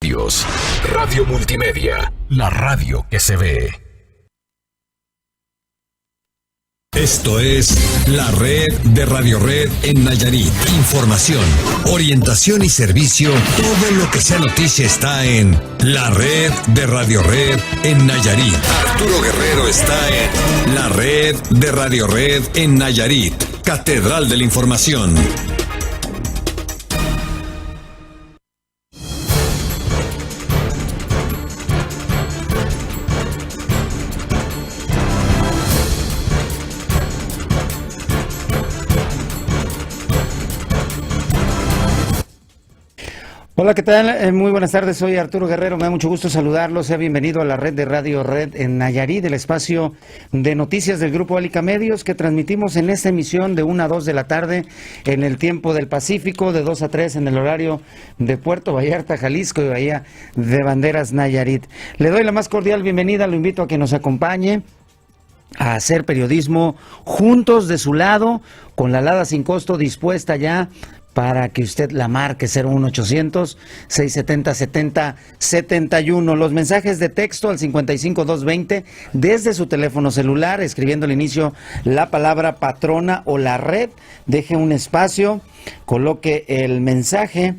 Multimedios. Radio Multimedia. La radio que se ve. Esto es la red de Radio Red en Nayarit. Información, orientación y servicio. Todo lo que sea noticia está en la red de Radio Red en Nayarit. Arturo Guerrero está en la red de Radio Red en Nayarit. Catedral de la Información. Hola, ¿qué tal? Muy buenas tardes, soy Arturo Guerrero, me da mucho gusto saludarlo, sea bienvenido a la red de Radio Red en Nayarit, el espacio de noticias del Grupo Alica Medios que transmitimos en esta emisión de 1 a 2 de la tarde en el tiempo del Pacífico, de 2 a 3 en el horario de Puerto Vallarta, Jalisco y Bahía de Banderas, Nayarit. Le doy la más cordial bienvenida, lo invito a que nos acompañe a hacer periodismo juntos de su lado, con la alada sin costo dispuesta ya para que usted la marque 01800-670-7071. Los mensajes de texto al 55220 desde su teléfono celular, escribiendo al inicio la palabra patrona o la red. Deje un espacio, coloque el mensaje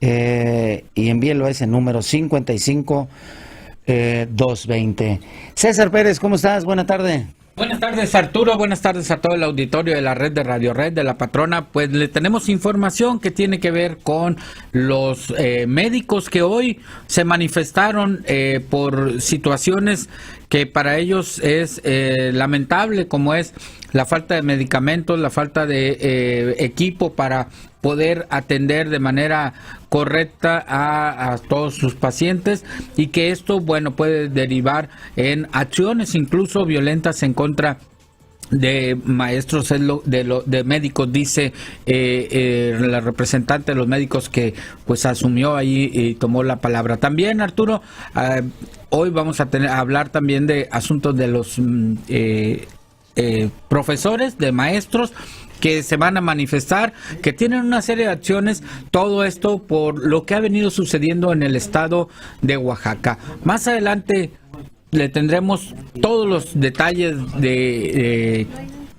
y envíelo a ese número 55220. César Pérez, ¿cómo estás? Buena tarde. Buenas tardes, Arturo, buenas tardes a todo el auditorio de la red de Radio Red de la Patrona. Pues le tenemos información que tiene que ver con los médicos que hoy se manifestaron por situaciones que para ellos es lamentable, como es la falta de medicamentos, la falta de equipo para poder atender de manera correcta a todos sus pacientes, y que esto, bueno, puede derivar en acciones incluso violentas en contra de maestros, de médicos, dice la representante de los médicos que pues asumió ahí y tomó la palabra. También, Arturo, hoy vamos a hablar también de asuntos de los profesores, de maestros que se van a manifestar, que tienen una serie de acciones, todo esto por lo que ha venido sucediendo en el estado de Oaxaca. Más adelante le tendremos todos los detalles de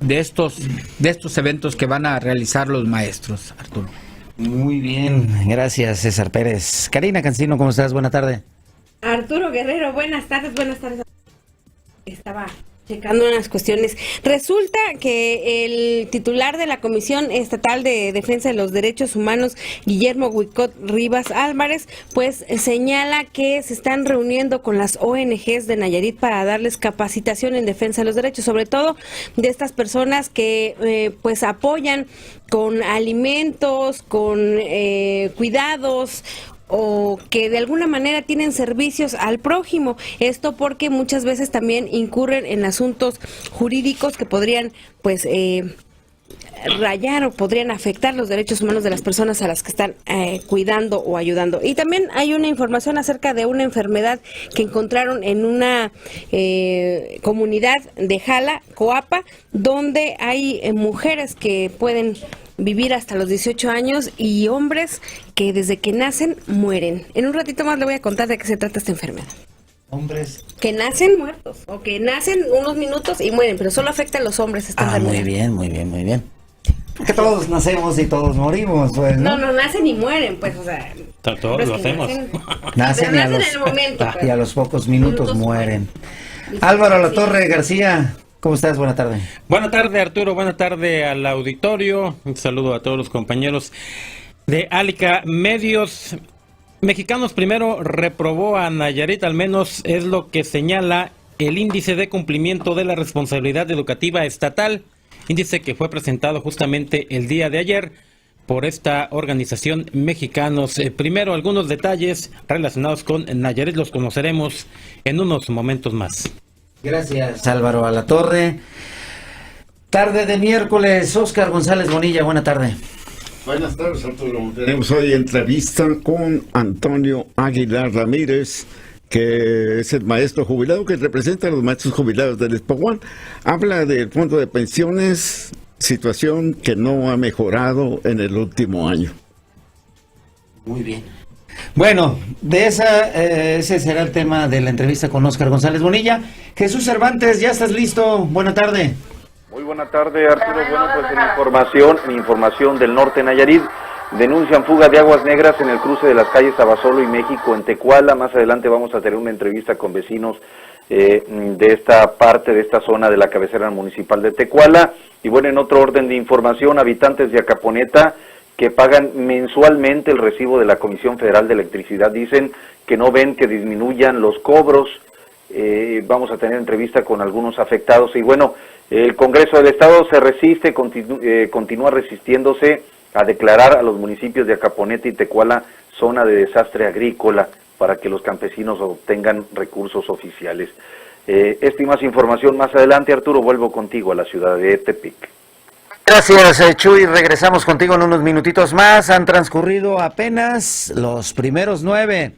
estos eventos que van a realizar los maestros, Arturo. Muy bien, gracias, César Pérez. Karina Cancino, ¿cómo estás? Buena tarde. Arturo Guerrero, buenas tardes. Estaba checando unas cuestiones. Resulta que el titular de la Comisión Estatal de Defensa de los Derechos Humanos, Guillermo Huicot Rivas Álvarez, pues señala que se están reuniendo con las ONGs de Nayarit para darles capacitación en defensa de los derechos, sobre todo de estas personas que pues apoyan con alimentos, con cuidados, o que de alguna manera tienen servicios al prójimo. Esto porque muchas veces también incurren en asuntos jurídicos que podrían pues rayar o podrían afectar los derechos humanos de las personas a las que están cuidando o ayudando. Y también hay una información acerca de una enfermedad que encontraron en una comunidad de Jala, Coapa, donde hay mujeres que pueden vivir hasta los 18 años y hombres que desde que nacen mueren. En un ratito más le voy a contar de qué se trata esta enfermedad. Hombres que nacen muertos o que nacen unos minutos y mueren, pero solo afecta a los hombres esta enfermedad. Muy bien. Porque todos nacemos y todos morimos, pues, ¿no? No nacen y mueren, pues, o sea. Todos lo hacemos. Nacen y en el momento, y a los pocos minutos mueren. Álvaro Latorre García, ¿cómo estás? Buena tarde. Buena tarde, Arturo. Buena tarde al auditorio. Un saludo a todos los compañeros de Alica Medios. Mexicanos Primero reprobó a Nayarit, al menos es lo que señala el índice de cumplimiento de la responsabilidad educativa estatal, índice que fue presentado justamente el día de ayer por esta organización Mexicanos Primero. Algunos detalles relacionados con Nayarit los conoceremos en unos momentos más. Gracias, Álvaro Alatorre. Tarde de miércoles, Óscar González Bonilla, buena tarde. Buenas tardes, Arturo. Tenemos hoy entrevista con Antonio Aguilar Ramírez, que es el maestro jubilado que representa a los maestros jubilados del Espaguán. Habla del fondo de pensiones, situación que no ha mejorado en el último año. Muy bien. Bueno, ese será el tema de la entrevista con Óscar González Bonilla. Jesús Cervantes, ¿ya estás listo? Buena tarde. Muy buena tarde, Arturo. Bueno, pues en información del norte de Nayarit, denuncian fuga de aguas negras en el cruce de las calles Abasolo y México en Tecuala. Más adelante vamos a tener una entrevista con vecinos de esta parte, de esta zona de la cabecera municipal de Tecuala. Y bueno, en otro orden de información, habitantes de Acaponeta que pagan mensualmente el recibo de la Comisión Federal de Electricidad dicen que no ven que disminuyan los cobros. Vamos a tener entrevista con algunos afectados. Y bueno, el Congreso del Estado se resiste, continúa resistiéndose a declarar a los municipios de Acaponeta y Tecuala zona de desastre agrícola para que los campesinos obtengan recursos oficiales. Esta y más información más adelante. Arturo, vuelvo contigo a la ciudad de Tepic. Gracias, Chuy. Regresamos contigo en unos minutitos más. Han transcurrido apenas los primeros 9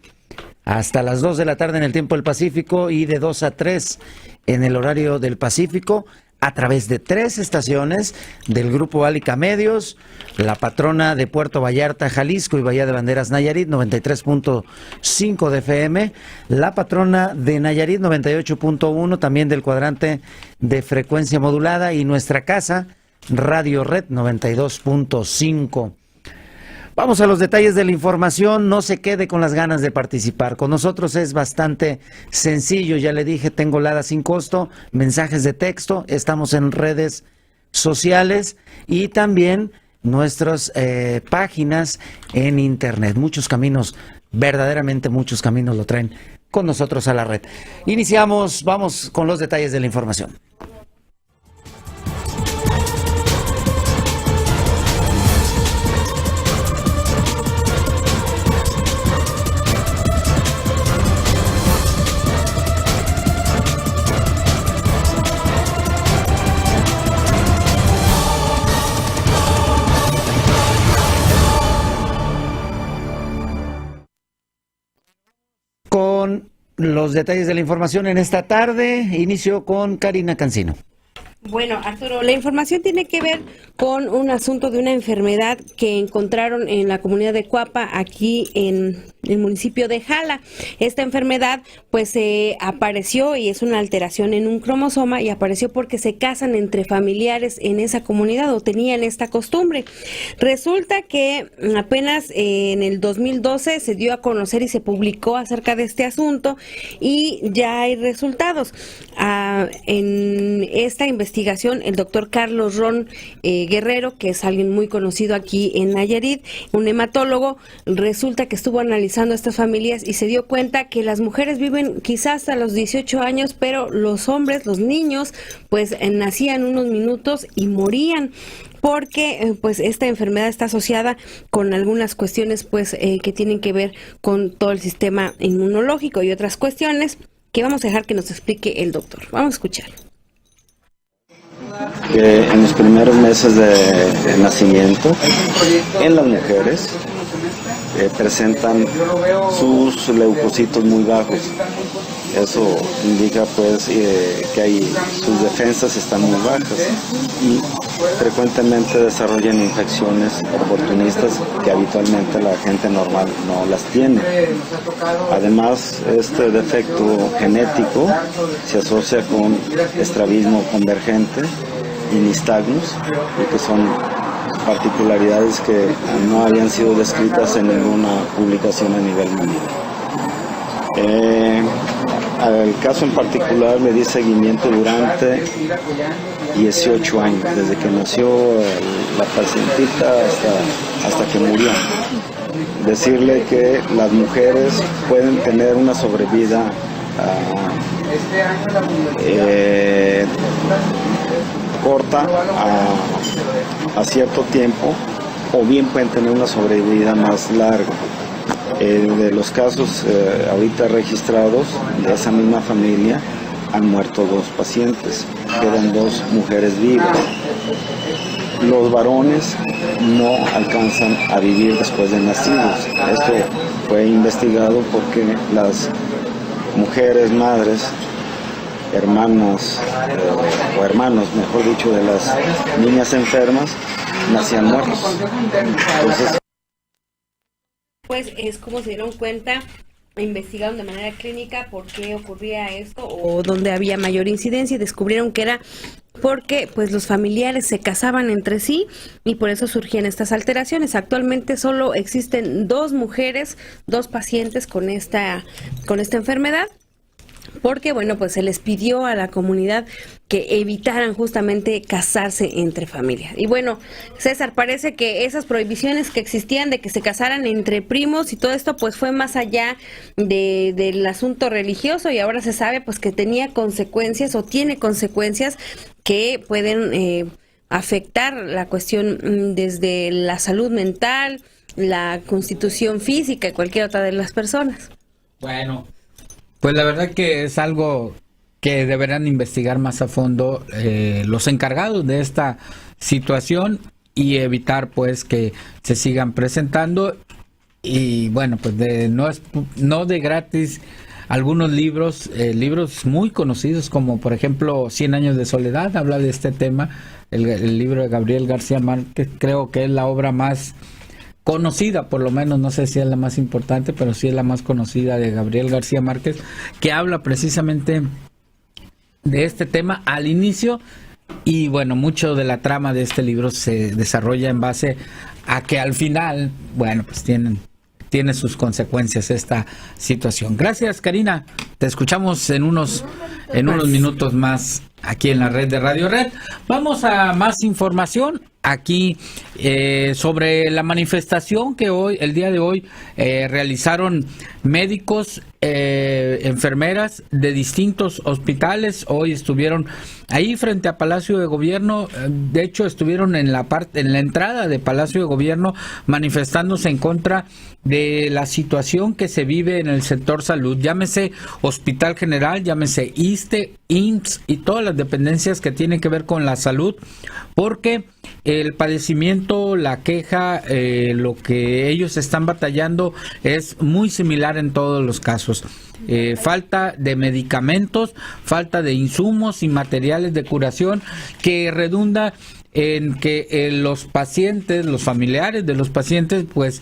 hasta las 2 de la tarde en el tiempo del Pacífico y de 2 a 3 en el horario del Pacífico, a través de 3 estaciones del Grupo Álica Medios, la patrona de Puerto Vallarta, Jalisco y Bahía de Banderas, Nayarit, 93.5 de FM, la patrona de Nayarit, 98.1, también del cuadrante de frecuencia modulada, y nuestra casa, Radio Red, 92.5. Vamos a los detalles de la información. No se quede con las ganas de participar. Con nosotros es bastante sencillo. Ya le dije, tengo LADA sin costo, mensajes de texto. Estamos en redes sociales y también nuestras páginas en internet. Muchos caminos, verdaderamente muchos caminos lo traen con nosotros a la red. Iniciamos, vamos con los detalles de la información. Con los detalles de la información en esta tarde, inicio con Karina Cancino. Bueno, Arturo, la información tiene que ver con un asunto de una enfermedad que encontraron en la comunidad de Cuapa, aquí en el municipio de Jala. Esta enfermedad pues apareció y es una alteración en un cromosoma, y apareció porque se casan entre familiares en esa comunidad o tenían esta costumbre. Resulta que apenas en el 2012 se dio a conocer y se publicó acerca de este asunto y ya hay resultados. En esta investigación, el doctor Carlos Ron Guerrero, que es alguien muy conocido aquí en Nayarit, un hematólogo, resulta que estuvo analizando a estas familias y se dio cuenta que las mujeres viven quizás hasta los 18 años, pero los hombres, los niños, pues nacían unos minutos y morían, porque pues esta enfermedad está asociada con algunas cuestiones pues que tienen que ver con todo el sistema inmunológico y otras cuestiones que vamos a dejar que nos explique el doctor. Vamos a escuchar. Que en los primeros meses de nacimiento, en las mujeres, presentan sus leucocitos muy bajos. Eso indica pues que sus defensas están muy bajas y frecuentemente desarrollan infecciones oportunistas que habitualmente la gente normal no las tiene. Además, este defecto genético se asocia con estrabismo convergente y nistagmus, y que son particularidades que no habían sido descritas en ninguna publicación a nivel mundial. Al caso en particular le di seguimiento durante 18 años, desde que nació la pacientita hasta que murió. Decirle que las mujeres pueden tener una sobrevida corta a cierto tiempo, o bien pueden tener una sobrevida más larga. De los casos ahorita registrados de esa misma familia, han muerto 2 pacientes, quedan 2 mujeres vivas. Los varones no alcanzan a vivir después de nacidos. Esto fue investigado porque las mujeres madres, hermanas o hermanos, mejor dicho, de las niñas enfermas, nacían muertos. Entonces, pues es como se dieron cuenta, investigaron de manera clínica por qué ocurría esto o dónde había mayor incidencia y descubrieron que era porque pues los familiares se casaban entre sí y por eso surgían estas alteraciones. Actualmente solo existen 2 mujeres, 2 pacientes con esta enfermedad, porque bueno, pues se les pidió a la comunidad que evitaran justamente casarse entre familias. Y bueno, César, parece que esas prohibiciones que existían de que se casaran entre primos y todo esto, pues fue más allá del asunto religioso, y ahora se sabe pues que tenía consecuencias o tiene consecuencias que pueden afectar la cuestión desde la salud mental, la constitución física y cualquier otra de las personas. Bueno, pues la verdad que es algo que deberán investigar más a fondo los encargados de esta situación y evitar pues que se sigan presentando. Y bueno, pues no de gratis algunos libros muy conocidos, como por ejemplo 100 años de soledad, habla de este tema, el libro de Gabriel García Márquez. Creo que es la obra más conocida, por lo menos, no sé si es la más importante, pero sí es la más conocida de Gabriel García Márquez, que habla precisamente de este tema al inicio. Y bueno, mucho de la trama de este libro se desarrolla en base a que al final, bueno, pues tiene sus consecuencias esta situación. Gracias, Karina. Te escuchamos en unos minutos más aquí en la red de Radio Red. Vamos a más información aquí sobre la manifestación que el día de hoy realizaron médicos, enfermeras de distintos hospitales. Hoy estuvieron ahí frente a Palacio de Gobierno. De hecho, estuvieron en la entrada de Palacio de Gobierno manifestándose en contra de la situación que se vive en el sector salud, llámese Hospital General, llámese ISSSTE, IMSS y todas las dependencias que tienen que ver con la salud, porque el padecimiento, la queja, lo que ellos están batallando es muy similar en todos los casos. Falta de medicamentos, falta de insumos y materiales de curación, que redunda en que los pacientes, los familiares de los pacientes, pues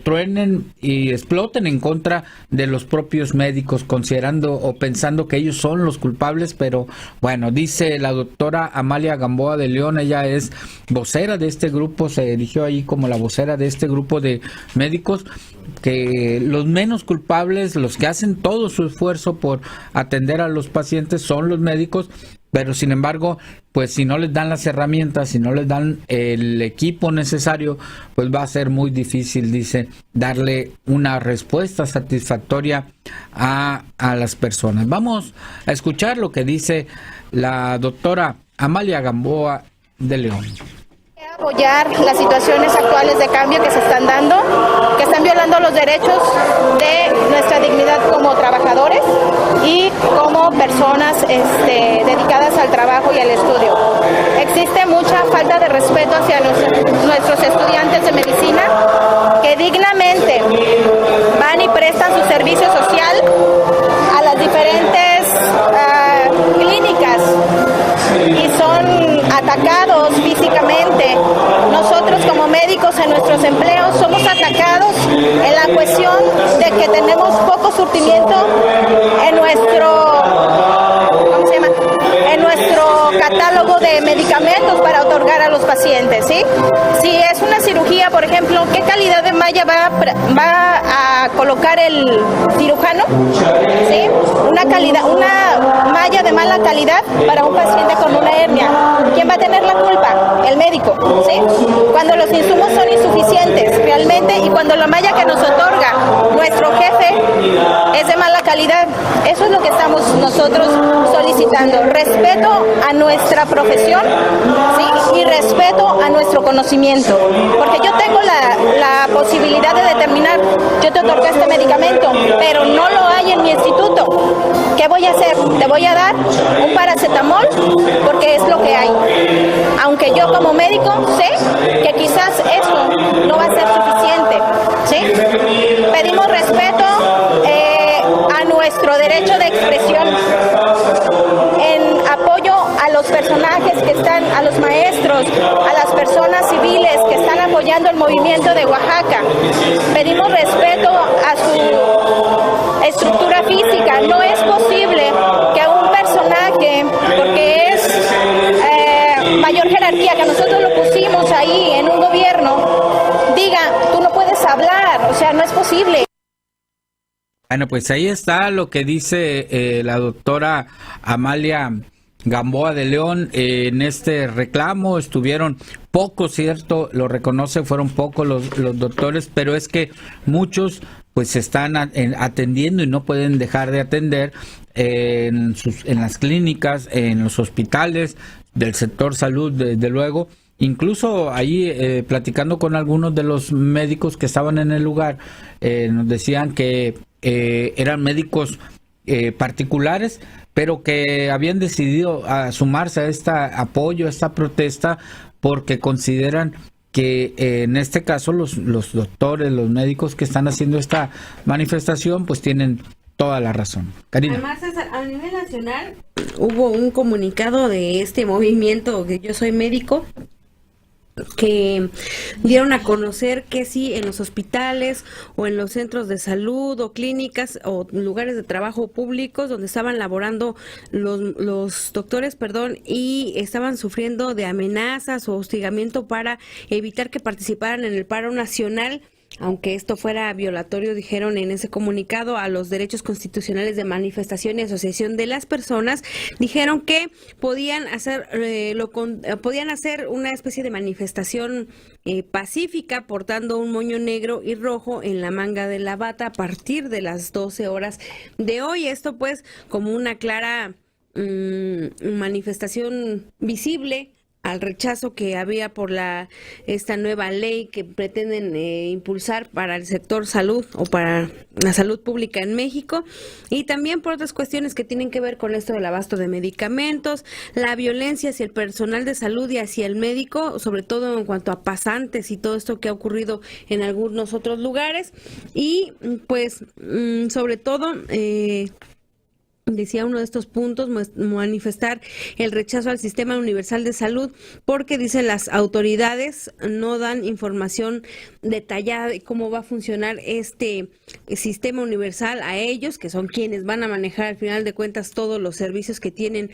truenen y exploten en contra de los propios médicos, considerando o pensando que ellos son los culpables. Pero bueno, dice la doctora Amalia Gamboa de León, ella es vocera de este grupo, se erigió ahí como la vocera de este grupo de médicos, que los menos culpables, los que hacen todo su esfuerzo por atender a los pacientes, son los médicos. Pero sin embargo, pues si no les dan las herramientas, si no les dan el equipo necesario, pues va a ser muy difícil, dice, darle una respuesta satisfactoria a las personas. Vamos a escuchar lo que dice la doctora Amalia Gamboa de León. Apoyar las situaciones actuales de cambio que se están dando, que están violando los derechos de nuestra dignidad como trabajadores y como personas dedicadas al trabajo y al estudio. Existe mucha falta de respeto hacia nuestros estudiantes de medicina, que dignamente van y prestan su servicio social a las diferentes clínicas y son atacados físicamente. Nosotros como médicos en nuestros empleos somos atacados en la cuestión de que tenemos poco surtimiento en nuestro catálogo de medicamentos para otorgar a los pacientes, ¿sí? Si es una cirugía, por ejemplo, ¿qué calidad de malla va a colocar el cirujano? ¿Sí? Una malla de mala calidad para un paciente con una hernia. ¿Quién va a tener la culpa? El médico, ¿sí? Cuando los insumos son insuficientes realmente y cuando la malla que nos otorga nuestro jefe es de mala calidad, eso es lo que estamos nosotros solicitando. Respeto a nuestra profesión, ¿sí? Y respeto a nuestro conocimiento, porque yo tengo la posibilidad de determinar, yo te otorgué este medicamento, pero no lo hay en mi instituto. ¿Qué voy a hacer? Te voy a dar un paracetamol porque es lo que hay. Aunque yo como médico sé que quizás eso no va a ser suficiente, ¿sí? Pedimos respeto a nuestro derecho de expresión en apoyo a los personajes que están, a los maestros, a las personas civiles que están apoyando apoyando el movimiento de Oaxaca. Pedimos respeto a su estructura física. No es posible que un personaje, porque es mayor jerarquía, que nosotros lo pusimos ahí en un gobierno, diga, tú no puedes hablar, o sea, no es posible. Bueno, pues ahí está lo que dice la doctora Amalia Gamboa de León en este reclamo. Estuvieron pocos, cierto, lo reconoce, fueron pocos los doctores, pero es que muchos pues se están atendiendo y no pueden dejar de atender en las clínicas, en los hospitales del sector salud, desde luego. Incluso ahí platicando con algunos de los médicos que estaban en el lugar, nos decían que eran médicos particulares, pero que habían decidido sumarse a este apoyo, a esta protesta, porque consideran que en este caso los doctores, los médicos que están haciendo esta manifestación, pues tienen toda la razón. Karina. Además, a nivel nacional hubo un comunicado de este movimiento, que yo soy médico, que dieron a conocer que sí, en los hospitales o en los centros de salud o clínicas o lugares de trabajo públicos donde estaban laborando los doctores, y estaban sufriendo de amenazas o hostigamiento para evitar que participaran en el paro nacional, aunque esto fuera violatorio, dijeron en ese comunicado, a los derechos constitucionales de manifestación y asociación de las personas. Dijeron que podían hacer una especie de manifestación pacífica portando un moño negro y rojo en la manga de la bata a partir de las 12 horas de hoy. Esto pues como una clara manifestación visible al rechazo que había por esta nueva ley que pretenden impulsar para el sector salud o para la salud pública en México, y también por otras cuestiones que tienen que ver con esto del abasto de medicamentos, la violencia hacia el personal de salud y hacia el médico, sobre todo en cuanto a pasantes y todo esto que ha ocurrido en algunos otros lugares, y pues sobre todo decía uno de estos puntos, manifestar el rechazo al sistema universal de salud, porque dice las autoridades no dan información detallada de cómo va a funcionar este sistema universal a ellos, que son quienes van a manejar al final de cuentas todos los servicios que tienen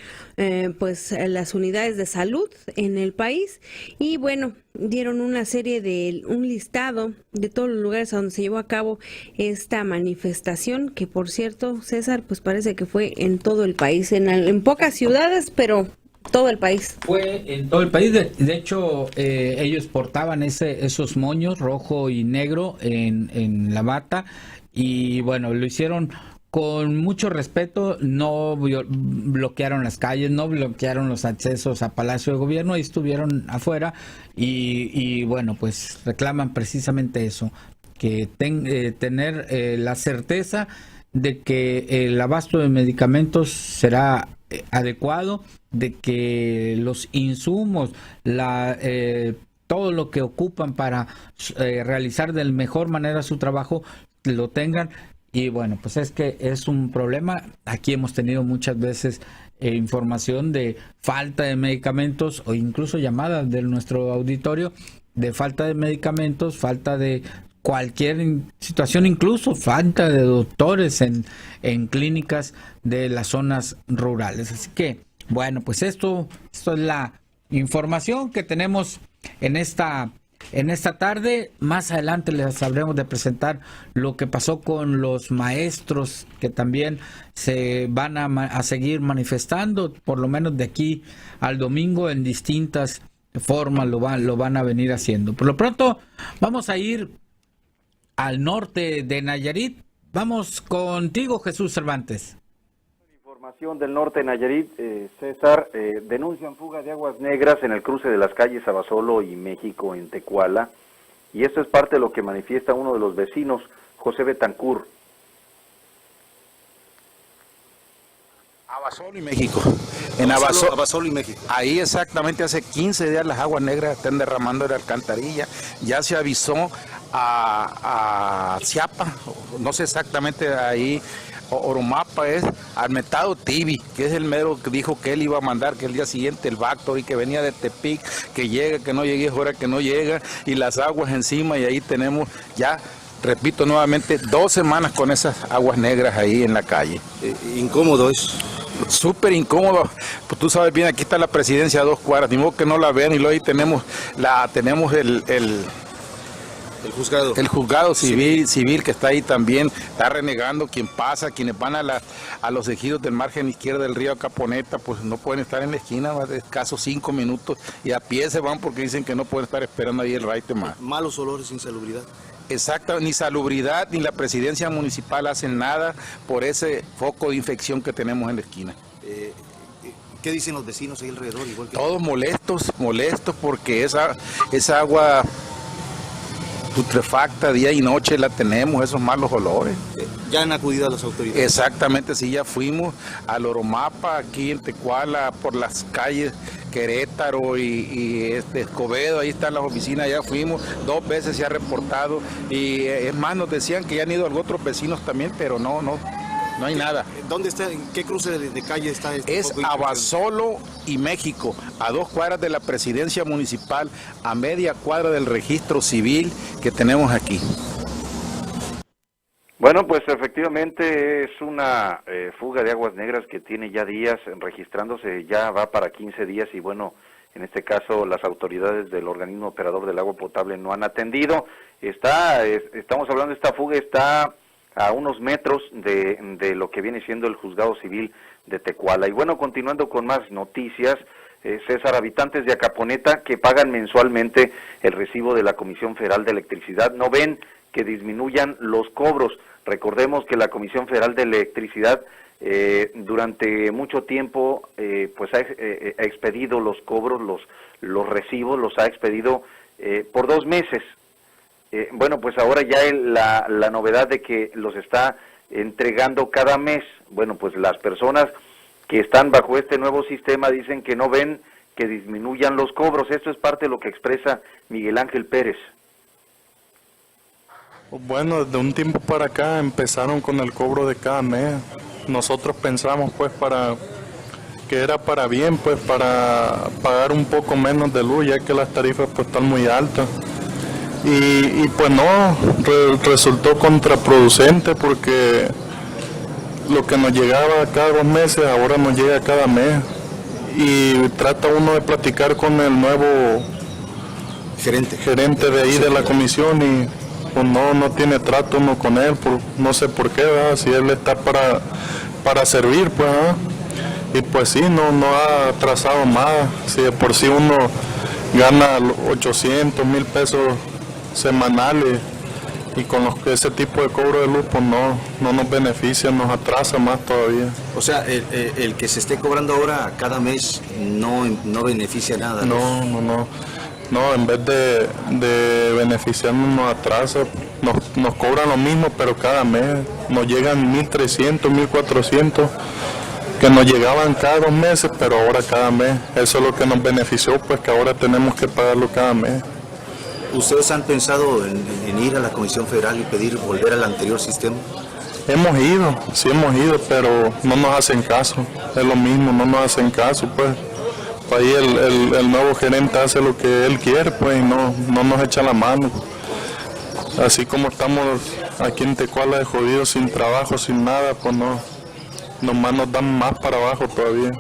pues las unidades de salud en el país. Y bueno, dieron una serie un listado de todos los lugares a donde se llevó a cabo esta manifestación, que por cierto, César, pues parece que fue en todo el país, en pocas ciudades, pero todo el país. Fue en todo el país, de hecho ellos portaban esos moños rojo y negro en la bata, y bueno, lo hicieron con mucho respeto, no bloquearon las calles, no bloquearon los accesos a Palacio de Gobierno, y estuvieron afuera y bueno, pues reclaman precisamente eso, que tener la certeza de que el abasto de medicamentos será adecuado, de que los insumos, todo lo que ocupan para realizar de la mejor manera su trabajo, lo tengan. Y bueno, pues es que es un problema. Aquí hemos tenido muchas veces información de falta de medicamentos o incluso llamadas de nuestro auditorio de falta de medicamentos, falta de cualquier situación, incluso falta de doctores en clínicas de las zonas rurales. Así que, bueno, pues esto es la información que tenemos en esta tarde. Más adelante les sabremos de presentar lo que pasó con los maestros, que también se van a seguir manifestando, por lo menos de aquí al domingo, en distintas formas lo van a venir haciendo. Por lo pronto, vamos a ir al norte de Nayarit. Vamos contigo, Jesús Cervantes. Información del norte de Nayarit, César, denuncian fuga de aguas negras en el cruce de las calles Abasolo y México en Tecuala, y esto es parte de lo que manifiesta uno de los vecinos, José Betancur. Abasolo y México. En Abasolo y México. Ahí exactamente hace 15 días las aguas negras están derramando en la alcantarilla. Ya se avisó a Chiapa, no sé exactamente ahí, Oromapa es Almetado Tibi, que es el mero que dijo que él iba a mandar, que el día siguiente el Bactor y que venía de Tepic, que llega, que no llegue, es hora que no llega, y las aguas encima, y ahí tenemos ya, repito nuevamente, 2 semanas con esas aguas negras ahí en la calle. Incómodo es. Súper incómodo, pues tú sabes bien, aquí está la presidencia a 2 cuadras, ni modo que no la vean, y luego ahí tenemos el juzgado civil que está ahí también, está renegando quien pasa, quienes van a los ejidos del margen izquierdo del río Caponeta, pues no pueden estar en la esquina, más de escasos 5 minutos, y a pie se van porque dicen que no pueden estar esperando ahí el raite más. Malos olores, insalubridad. Exacto, ni salubridad ni la presidencia municipal hacen nada por ese foco de infección que tenemos en la esquina. ¿Qué dicen los vecinos ahí alrededor? Igual que... Todos molestos porque esa agua putrefacta día y noche la tenemos, esos malos olores. ¿Ya han acudido a las autoridades? Exactamente, sí, ya fuimos al Oromapa, aquí en Tecuala, por las calles Querétaro y Escobedo, ahí están las oficinas, ya fuimos, 2 veces se ha reportado, y es más, nos decían que ya han ido otros vecinos también, pero no hay nada. ¿Dónde está? ¿En qué cruce de calle está? Es Abasolo y México, a 2 cuadras de la presidencia municipal, a media cuadra del registro civil que tenemos aquí. Bueno, pues efectivamente es una fuga de aguas negras que tiene ya días registrándose, ya va para 15 días y bueno, en este caso las autoridades del organismo operador del agua potable no han atendido. Estamos hablando de esta fuga, está a unos metros de lo que viene siendo el juzgado civil de Tecuala. Y bueno, continuando con más noticias, César, habitantes de Acaponeta que pagan mensualmente el recibo de la Comisión Federal de Electricidad no ven que disminuyan los cobros. Recordemos que la Comisión Federal de Electricidad durante mucho tiempo pues ha expedido los cobros, los recibos, los ha expedido por 2 meses. Bueno, pues ahora ya la novedad de que los está entregando cada mes. Bueno, pues las personas que están bajo este nuevo sistema dicen que no ven que disminuyan los cobros. Esto es parte de lo que expresa Miguel Ángel Pérez. Bueno, desde un tiempo para acá empezaron con el cobro de cada mes. Nosotros pensamos pues que era para bien, pues para pagar un poco menos de luz, ya que las tarifas pues están muy altas. Y pues no, resultó contraproducente porque lo que nos llegaba cada 2 meses ahora nos llega cada mes. Y trata uno de platicar con el nuevo gerente de ahí de la comisión y pues no tiene trato uno con él, no sé por qué, ¿verdad? Si él está para servir, pues, ¿verdad? Y pues sí, no ha atrasado más. Si de por sí uno gana 800, 1,000 pesos semanales y con ese tipo de cobro de luz, pues no nos beneficia, nos atrasa más todavía. O sea, el que se esté cobrando ahora cada mes no beneficia nada. No, en vez de beneficiarnos nos atrasa, nos cobran lo mismo, pero cada mes nos llegan 1,300, 1,400, que nos llegaban cada 2 meses, pero ahora cada mes. Eso es lo que nos benefició, pues que ahora tenemos que pagarlo cada mes. ¿Ustedes han pensado en ir a la Comisión Federal y pedir volver al anterior sistema? Sí hemos ido, pero no nos hacen caso, es lo mismo, no nos hacen caso, pues. Ahí el nuevo gerente hace lo que él quiere, pues, y no nos echa la mano. Así como estamos aquí en Tecuala de jodidos, sin trabajo, sin nada, pues nomás nos dan más para abajo todavía.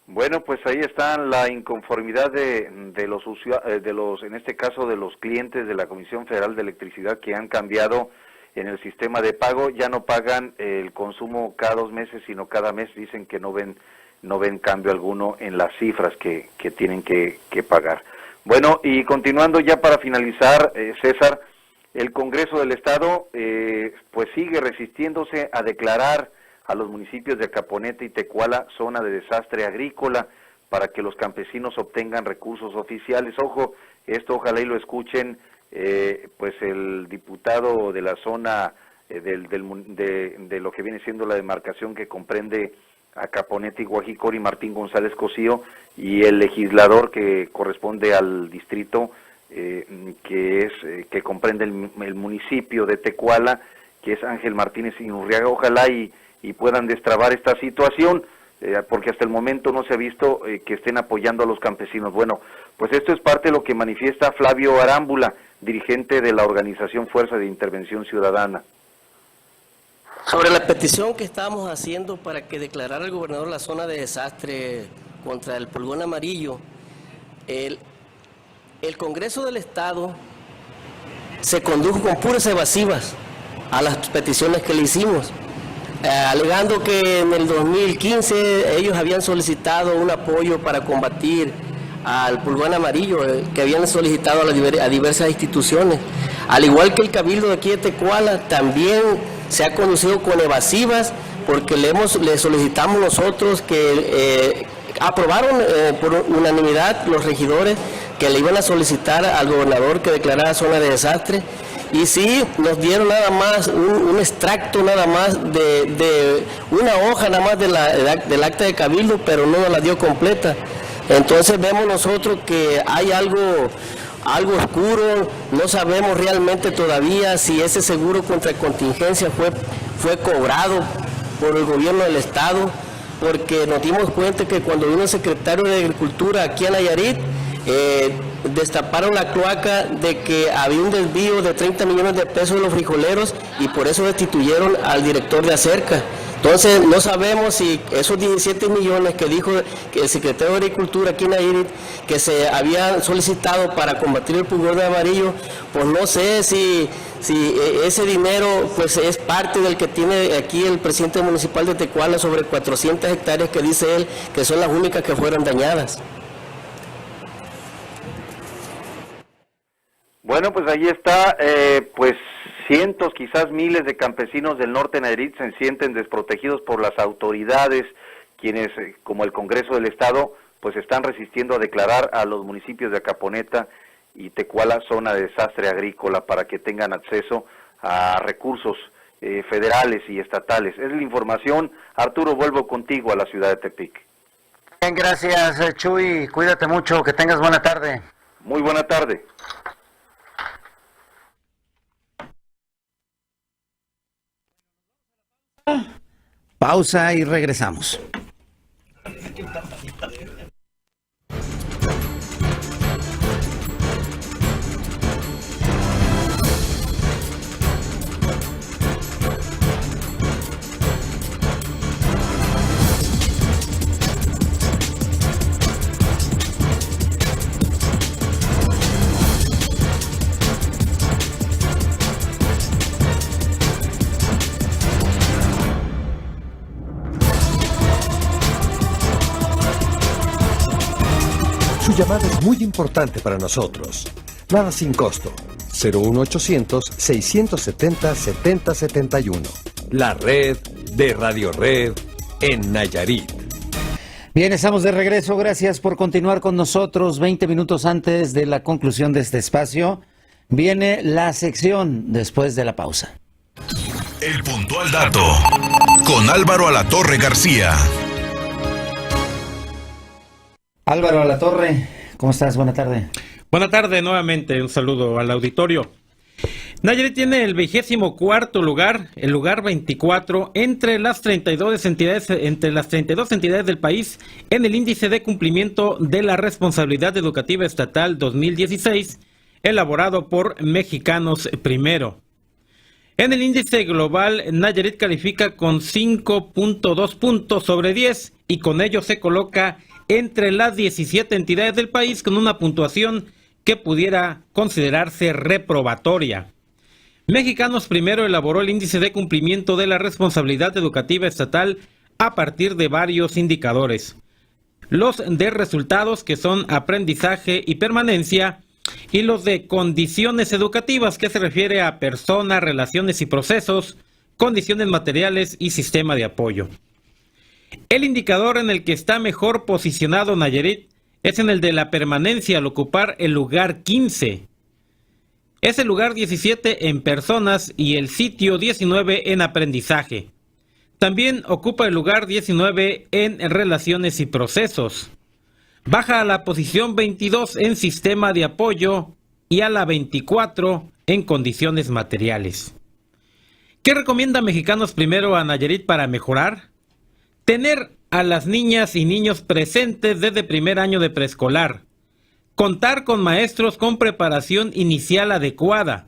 Bueno, pues ahí está la inconformidad de los, en este caso, de los clientes de la Comisión Federal de Electricidad que han cambiado en el sistema de pago. Ya no pagan el consumo cada 2 meses, sino cada mes. Dicen que no ven cambio alguno en las cifras que tienen que pagar. Bueno, y continuando ya para finalizar, César, el Congreso del Estado pues sigue resistiéndose a declarar a los municipios de Acaponeta y Tecuala zona de desastre agrícola para que los campesinos obtengan recursos oficiales. Ojo, esto ojalá y lo escuchen pues el diputado de la zona de lo que viene siendo la demarcación que comprende Acaponeta y Guajicori, Martín González Cosío, y el legislador que corresponde al distrito que comprende el municipio de Tecuala, que es Ángel Martínez Inurriaga. Ojalá y puedan destrabar esta situación, porque hasta el momento no se ha visto que estén apoyando a los campesinos. Bueno, pues esto es parte de lo que manifiesta Flavio Arámbula, dirigente de la organización Fuerza de Intervención Ciudadana. Sobre la petición que estábamos haciendo para que declarara el gobernador la zona de desastre contra el pulgón amarillo, el Congreso del Estado se condujo con puras evasivas a las peticiones que le hicimos, alegando que en el 2015 ellos habían solicitado un apoyo para combatir al pulgón amarillo, que habían solicitado a diversas instituciones. Al igual que el Cabildo de aquí de Tecuala, también se ha conducido con evasivas, porque le solicitamos nosotros que aprobaron por unanimidad los regidores que le iban a solicitar al gobernador que declarara zona de desastre, y sí, nos dieron nada más un extracto nada más de una hoja nada más del acta de Cabildo, pero no nos la dio completa. Entonces vemos nosotros que hay algo oscuro, no sabemos realmente todavía si ese seguro contra contingencia fue cobrado por el gobierno del estado, porque nos dimos cuenta que cuando vino el secretario de Agricultura aquí a Nayarit, destaparon la cloaca de que había un desvío de 30 millones de pesos de los frijoleros, y por eso destituyeron al director de Acerca. Entonces no sabemos si esos 17 millones que dijo que el secretario de Agricultura aquí en Nayarit que se habían solicitado para combatir el pulgón amarillo, pues no sé si ese dinero pues es parte del que tiene aquí el presidente municipal de Tecuala sobre 400 hectáreas que dice él que son las únicas que fueron dañadas. Bueno, pues ahí está, pues cientos, quizás miles de campesinos del norte de Nayarit se sienten desprotegidos por las autoridades, quienes, como el Congreso del Estado, pues están resistiendo a declarar a los municipios de Acaponeta y Tecuala zona de desastre agrícola para que tengan acceso a recursos federales y estatales. Es la información. Arturo, vuelvo contigo a la ciudad de Tepic. Bien, gracias, Chuy. Cuídate mucho, que tengas buena tarde. Muy buena tarde. Pausa y regresamos. Su llamada es muy importante para nosotros. Nada sin costo. 01800-670-7071. La red de Radio Red en Nayarit. Bien, estamos de regreso. Gracias por continuar con nosotros. 20 minutos antes de la conclusión de este espacio, viene la sección después de la pausa. El puntual dato con Álvaro Alatorre García. Álvaro Alatorre, ¿cómo estás? Buena tarde. Buena tarde nuevamente, un saludo al auditorio. Nayarit tiene el 24º lugar, el lugar 24 entre las 32 entidades del país en el índice de cumplimiento de la responsabilidad educativa estatal 2016, elaborado por Mexicanos Primero. En el índice global, Nayarit califica con 5.2 puntos sobre 10 y con ello se coloca entre las 17 entidades del país con una puntuación que pudiera considerarse reprobatoria. Mexicanos Primero elaboró el índice de cumplimiento de la responsabilidad educativa estatal a partir de varios indicadores. Los de resultados, que son aprendizaje y permanencia, y los de condiciones educativas, que se refiere a personas, relaciones y procesos, condiciones materiales y sistema de apoyo. El indicador en el que está mejor posicionado Nayarit es en el de la permanencia, al ocupar el lugar 15. Es el lugar 17 en personas y el sitio 19 en aprendizaje. También ocupa el lugar 19 en relaciones y procesos. Baja a la posición 22 en sistema de apoyo y a la 24 en condiciones materiales. ¿Qué recomienda Mexicanos Primero a Nayarit para mejorar? Tener a las niñas y niños presentes desde primer año de preescolar. Contar con maestros con preparación inicial adecuada.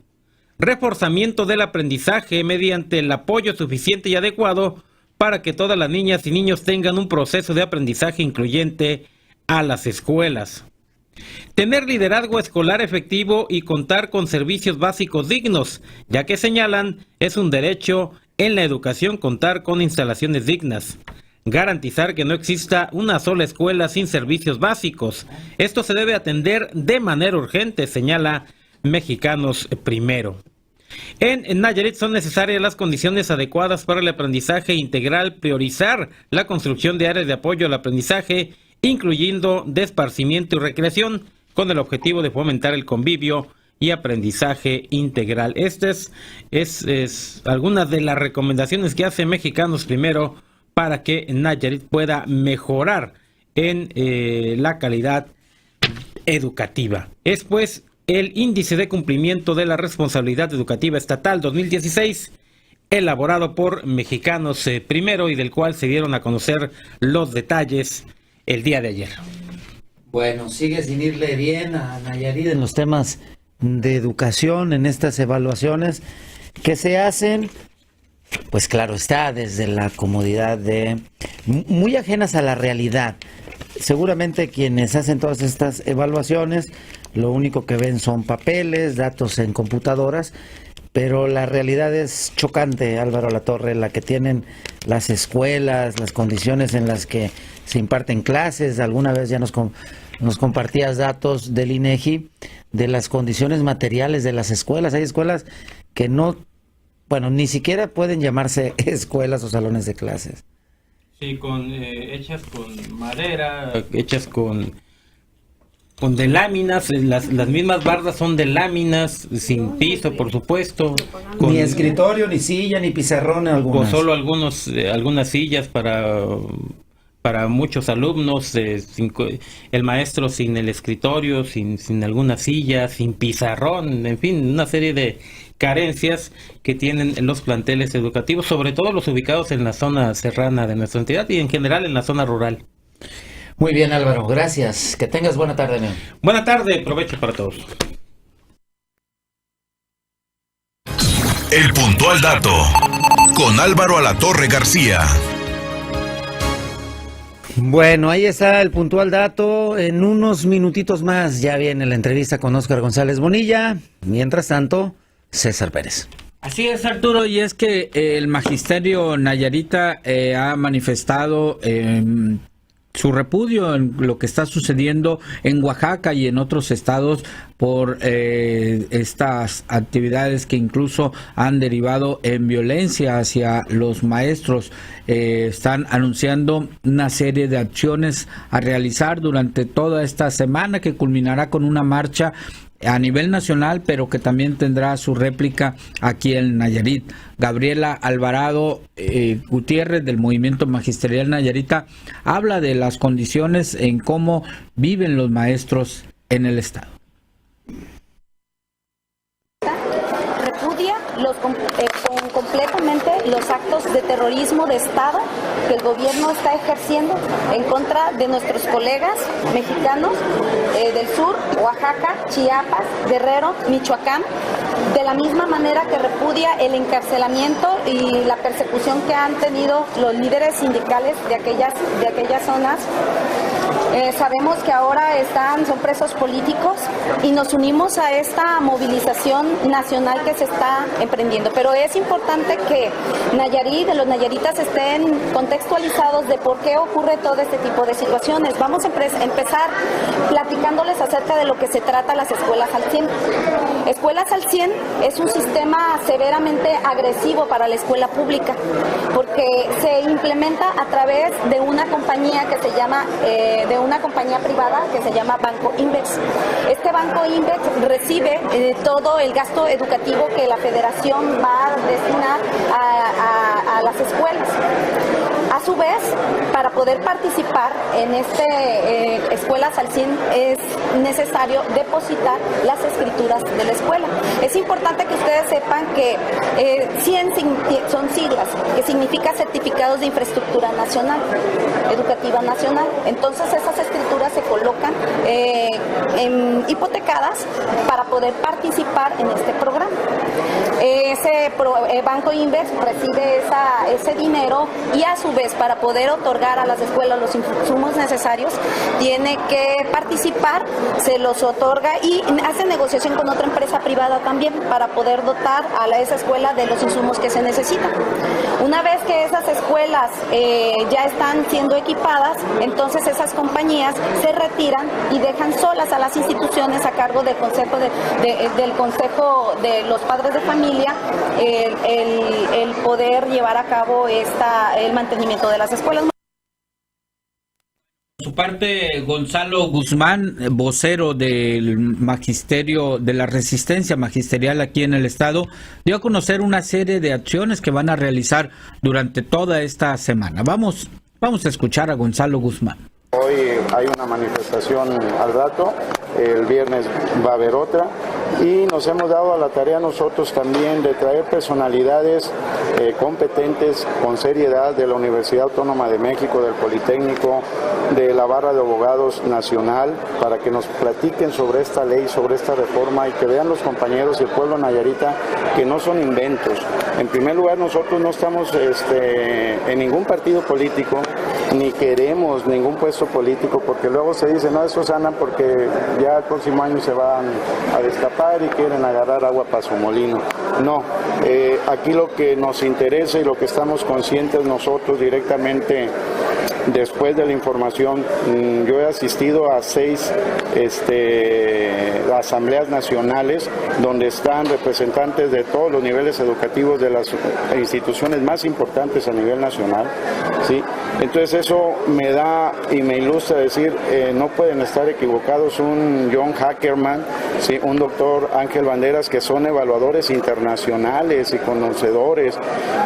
Reforzamiento del aprendizaje mediante el apoyo suficiente y adecuado para que todas las niñas y niños tengan un proceso de aprendizaje incluyente a las escuelas. Tener liderazgo escolar efectivo y contar con servicios básicos dignos, ya que señalan es un derecho en la educación contar con instalaciones dignas. Garantizar que no exista una sola escuela sin servicios básicos. Esto se debe atender de manera urgente, señala Mexicanos Primero. En Nayarit son necesarias las condiciones adecuadas para el aprendizaje integral, priorizar la construcción de áreas de apoyo al aprendizaje, incluyendo de esparcimiento y recreación, con el objetivo de fomentar el convivio y aprendizaje integral. Estas es algunas de las recomendaciones que hace Mexicanos Primero para que Nayarit pueda mejorar en la calidad educativa. Es pues el Índice de Cumplimiento de la Responsabilidad Educativa Estatal 2016, elaborado por Mexicanos Primero y del cual se dieron a conocer los detalles el día de ayer. Bueno, sigue sin irle bien a Nayarit en los temas de educación, en estas evaluaciones que se hacen, pues claro está, desde la comodidad de muy ajenas a la realidad. Seguramente quienes hacen todas estas evaluaciones lo único que ven son papeles, datos en computadoras, pero la realidad es chocante, Álvaro Alatorre, la que tienen las escuelas, las condiciones en las que se imparten clases. Alguna vez ya nos compartías datos del INEGI de las condiciones materiales de las escuelas. Hay escuelas que no, bueno, ni siquiera pueden llamarse escuelas o salones de clases. Sí, hechas con madera, hechas con de láminas, las mismas bardas son de láminas, sin piso, por supuesto. Ni escritorio, ni silla, ni pizarrón algunas. Con solo algunas sillas para muchos alumnos, el maestro sin el escritorio, sin alguna silla, sin pizarrón, en fin, una serie de carencias que tienen los planteles educativos, sobre todo los ubicados en la zona serrana de nuestra entidad y en general en la zona rural. Muy bien, Álvaro, gracias. Que tengas buena tarde, amigo. Buena tarde, provecho para todos. El puntual dato con Álvaro Alatorre García. Bueno, ahí está el puntual dato. En unos minutitos más ya viene la entrevista con Óscar González Bonilla. Mientras tanto, César Pérez. Así es, Arturo, y es que el magisterio nayarita ha manifestado su repudio en lo que está sucediendo en Oaxaca y en otros estados por estas actividades que incluso han derivado en violencia hacia los maestros. Están anunciando una serie de acciones a realizar durante toda esta semana que culminará con una marcha a nivel nacional, pero que también tendrá su réplica aquí en Nayarit. Gabriela Alvarado Gutiérrez del Movimiento Magisterial Nayarita habla de las condiciones en cómo viven los maestros en el estado. Repudia completamente los actos de terrorismo de Estado que el gobierno está ejerciendo en contra de nuestros colegas mexicanos del sur, Oaxaca, Chiapas, Guerrero, Michoacán, de la misma manera que repudia el encarcelamiento y la persecución que han tenido los líderes sindicales de aquellas zonas. Sabemos que ahora son presos políticos y nos unimos a esta movilización nacional que se está emprendiendo. Pero es importante que Nayarit, los nayaritas estén contextualizados de por qué ocurre todo este tipo de situaciones. Vamos a empezar platicándoles acerca de lo que se trata las escuelas al 100. Escuelas al 100 es un sistema severamente agresivo para la escuela pública porque se implementa a través de una compañía que se llama de una compañía privada que se llama Banco Invex. Este Banco Invex recibe todo el gasto educativo que la federación va a destinar a las escuelas. A su vez, para poder participar en Escuelas al 100 es necesario depositar las escrituras de la escuela. Es importante que ustedes sepan que 100 son siglas, que significa Certificados de Infraestructura Nacional, Educativa Nacional. Entonces esas escrituras se colocan hipotecadas para poder participar en este programa. Banco Inves recibe ese dinero y a su vez para poder otorgar a las escuelas los insumos necesarios tiene que participar, se los otorga y hace negociación con otra empresa privada también para poder dotar a esa escuela de los insumos que se necesitan. Una vez que esas escuelas ya están siendo equipadas, entonces esas compañías se retiran y dejan solas a las instituciones a cargo del consejo de los padres de familia el poder llevar a cabo el mantenimiento de las escuelas. Por su parte, Gonzalo Guzmán, vocero del magisterio, de la resistencia magisterial aquí en el estado, dio a conocer una serie de acciones que van a realizar durante toda esta semana. Vamos a escuchar a Gonzalo Guzmán. Hoy hay una manifestación al rato, el viernes va a haber otra y nos hemos dado a la tarea nosotros también de traer personalidades competentes con seriedad de la Universidad Autónoma de México, del Politécnico, de la Barra de Abogados Nacional, para que nos platiquen sobre esta ley, sobre esta reforma y que vean los compañeros y el pueblo nayarita que no son inventos. En primer lugar, nosotros no estamos en ningún partido político, ni queremos ningún puesto político, porque luego se dice, no, esos andan porque ya el próximo año se van a destapar y quieren agarrar agua para su molino. No, aquí lo que nos interesa y lo que estamos conscientes nosotros directamente después de la información, yo he asistido a 6 asambleas nacionales donde están representantes de todos los niveles educativos de las instituciones más importantes a nivel nacional, ¿sí? Entonces eso me da y me ilustra decir, no pueden estar equivocados un John Hackerman, ¿sí? Un doctor Ángel Banderas, que son evaluadores internacionales y conocedores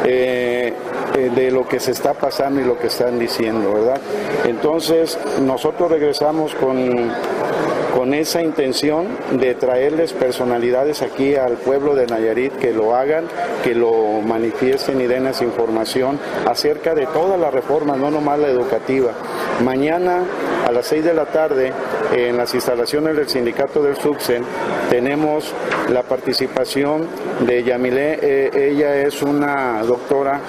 de lo que se está pasando y lo que están diciendo, ¿verdad? Entonces nosotros regresamos con esa intención de traerles personalidades aquí al pueblo de Nayarit, que lo hagan, que lo manifiesten y den esa información acerca de todas las reformas, no nomás la educativa. Mañana a las 6 de la tarde en las instalaciones del sindicato del SUCSEN tenemos la participación de Yamilé. Ella es una doctora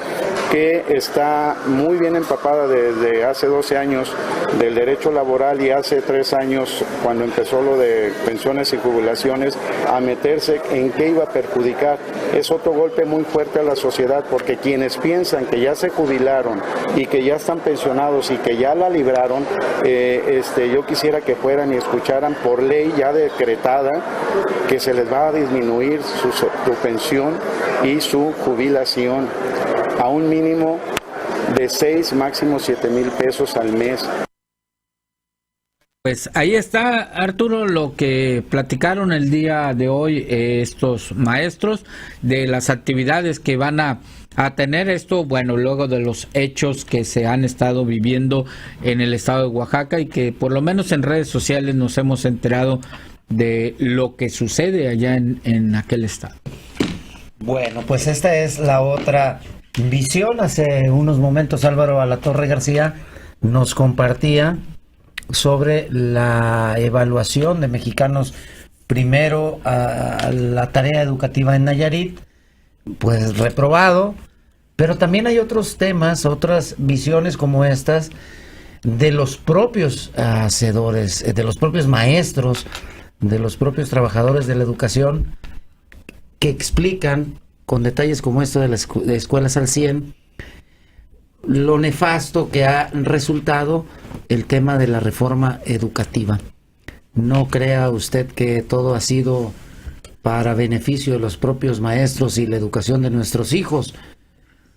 que está muy bien empapada desde hace 12 años del derecho laboral y hace 3 años, cuando empezó lo de pensiones y jubilaciones, a meterse en qué iba a perjudicar. Es otro golpe muy fuerte a la sociedad, porque quienes piensan que ya se jubilaron y que ya están pensionados y que ya la libraron, yo quisiera que fueran y escucharan por ley ya decretada que se les va a disminuir su pensión y su jubilación a un mínimo de 6, máximo 7,000 pesos al mes. Pues ahí está, Arturo, lo que platicaron el día de hoy estos maestros de las actividades que van a tener esto, bueno, luego de los hechos que se han estado viviendo en el estado de Oaxaca y que por lo menos en redes sociales nos hemos enterado de lo que sucede allá en aquel estado. Bueno, pues esta es la otra visión. Hace unos momentos Álvaro Alatorre García nos compartía sobre la evaluación de Mexicanos Primero a la tarea educativa en Nayarit, pues reprobado, pero también hay otros temas, otras visiones como estas de los propios hacedores, de los propios maestros, de los propios trabajadores de la educación, que explican con detalles como esto de las escuelas al 100, lo nefasto que ha resultado el tema de la reforma educativa. No crea usted que todo ha sido para beneficio de los propios maestros y la educación de nuestros hijos.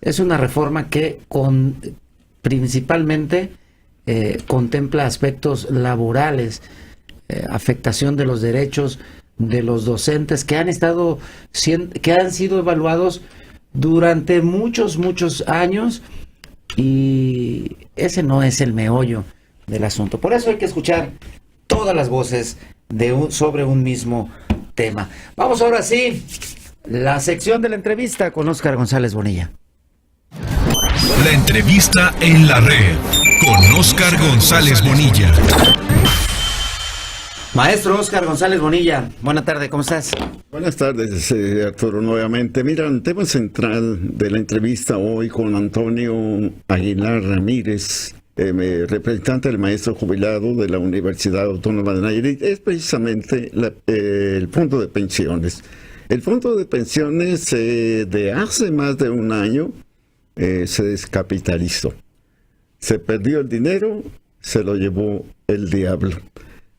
Es una reforma que principalmente contempla aspectos laborales, afectación de los derechos de los docentes que han sido evaluados durante muchos años y ese no es el meollo del asunto. Por eso hay que escuchar todas las voces sobre un mismo tema. Vamos ahora sí, la sección de la entrevista con Óscar González Bonilla. La entrevista en la red con Óscar González Bonilla. Maestro Óscar González Bonilla, buena tarde, ¿cómo estás? Buenas tardes, Arturo, nuevamente. Mira, el tema central de la entrevista hoy con Antonio Aguilar Ramírez, representante del maestro jubilado de la Universidad Autónoma de Nayarit, es precisamente el fondo de pensiones. El fondo de pensiones de hace más de un año se descapitalizó. Se perdió el dinero, se lo llevó el diablo.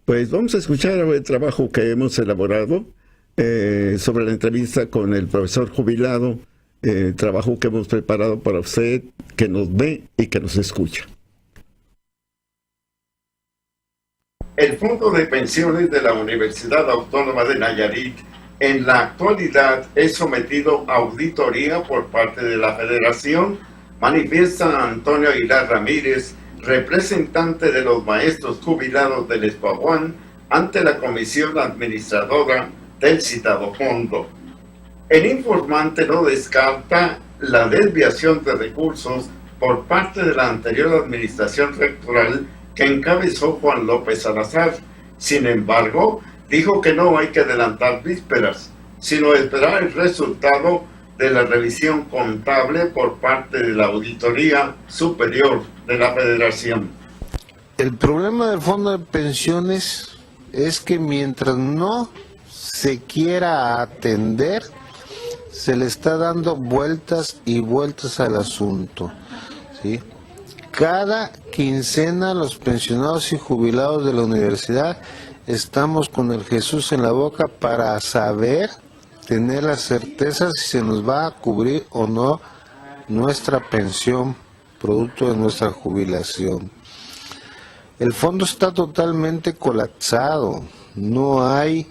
Pues vamos a escuchar el trabajo que hemos elaborado sobre la entrevista con el profesor jubilado, trabajo que hemos preparado para usted, que nos ve y que nos escucha. El Fondo de Pensiones de la Universidad Autónoma de Nayarit en la actualidad es sometido a auditoría por parte de la Federación, manifiesta Antonio Aguilar Ramírez, representante de los maestros jubilados del Espaguán, ante la comisión administradora del citado fondo. El informante no descarta la desviación de recursos por parte de la anterior administración rectoral que encabezó Juan López Salazar. Sin embargo, dijo que no hay que adelantar vísperas, sino esperar el resultado de la revisión contable por parte de la Auditoría Superior de la Federación. El problema del fondo de pensiones es que mientras no se quiera atender, se le está dando vueltas y vueltas al asunto, ¿sí? Cada quincena los pensionados y jubilados de la universidad estamos con el Jesús en la boca para saber, tener la certeza si se nos va a cubrir o no nuestra pensión, producto de nuestra jubilación. El fondo está totalmente colapsado, no hay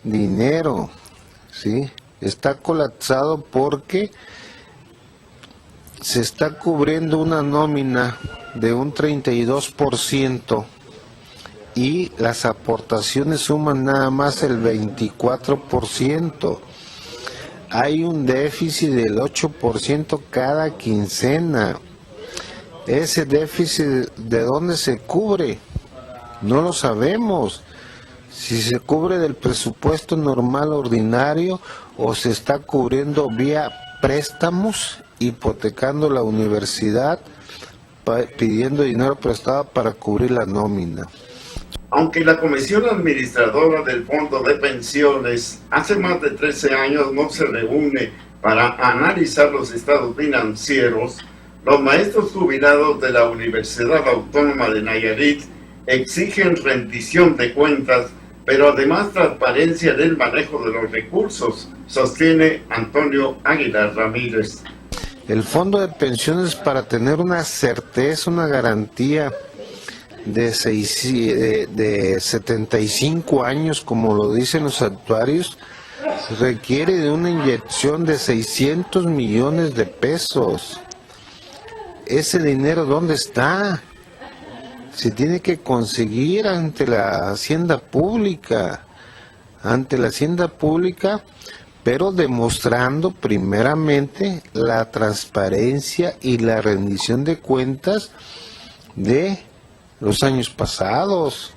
dinero, ¿sí? Está colapsado porque se está cubriendo una nómina de un 32% y las aportaciones suman nada más el 24%. Hay un déficit del 8% cada quincena. Ese déficit, ¿de dónde se cubre? No lo sabemos. Si se cubre del presupuesto normal ordinario o se está cubriendo vía préstamos, hipotecando la universidad, pidiendo dinero prestado para cubrir la nómina. Aunque la comisión administradora del Fondo de Pensiones hace más de 13 años no se reúne para analizar los estados financieros, los maestros jubilados de la Universidad Autónoma de Nayarit exigen rendición de cuentas, pero además transparencia en el manejo de los recursos, sostiene Antonio Aguilar Ramírez. El fondo de pensiones, para tener una certeza, una garantía de 75 años, como lo dicen los actuarios, requiere de una inyección de 600 millones de pesos. ¿Ese dinero dónde está? Se tiene que conseguir ante la hacienda pública, pero demostrando primeramente la transparencia y la rendición de cuentas de los años pasados,